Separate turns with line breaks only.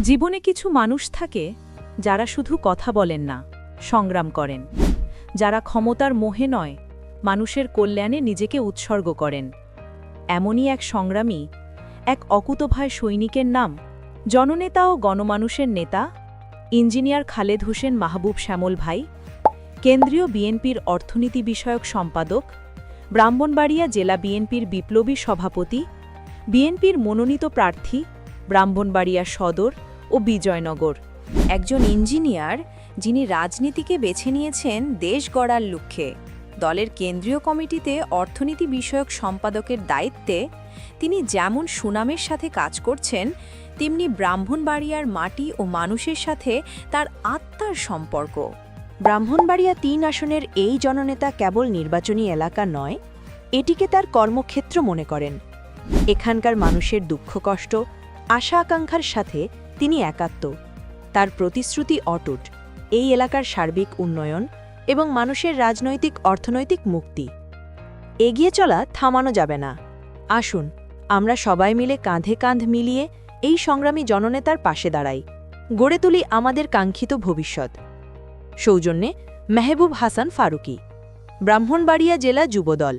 জীবনে কিছু মানুষ থাকে যারা শুধু কথা বলেন না, সংগ্রাম করেন, যারা ক্ষমতার মোহে নয়, মানুষের কল্যাণে নিজেকে উৎসর্গ করেন। এমনই এক সংগ্রামী, এক অকুতোভয় সৈনিকের নাম জননেতা ও গণমানুষের নেতা ইঞ্জিনিয়ার খালেদ হোসেন মাহবুব শ্যামল ভাই, কেন্দ্রীয় বিএনপির অর্থনীতি বিষয়ক সম্পাদক, ব্রাহ্মণবাড়িয়া জেলা বিএনপির বিপ্লবী সভাপতি, বিএনপির মনোনীত প্রার্থী ব্রাহ্মণবাড়িয়া সদর ও বিজয়নগর।
একজন ইঞ্জিনিয়ার যিনি রাজনীতিকে বেছে নিয়েছেন দেশ গড়ার লক্ষ্যে। দলের কেন্দ্রীয় কমিটিতে অর্থনীতি বিষয়ক সম্পাদকের দায়িত্বে তিনি যেমন সুনামের সাথে কাজ করছেন, তেমনি ব্রাহ্মণবাড়িয়ার মাটি ও মানুষের সাথে তার আত্মার সম্পর্ক।
ব্রাহ্মণবাড়িয়া ৩ আসনের এই জননেতা কেবল নির্বাচনী এলাকা নয়, এটিকে তার কর্মক্ষেত্র মনে করেন। এখানকার মানুষের দুঃখ কষ্ট, আশা আকাঙ্ক্ষার সাথে তিনি একাত্ম। তার প্রতিশ্রুতি অটুট, এই এলাকার সার্বিক উন্নয়ন এবং মানুষের রাজনৈতিক অর্থনৈতিক মুক্তি। এগিয়ে চলা থামানো যাবে না। আসুন আমরা সবাই মিলে কাঁধে কাঁধ মিলিয়ে এই সংগ্রামী জননেতার পাশে দাঁড়াই, গড়ে তুলি আমাদের কাঙ্ক্ষিত ভবিষ্যৎ। সৌজন্যে মেহবুব হাসান ফারুকী, ব্রাহ্মণবাড়িয়া জেলা যুবদল।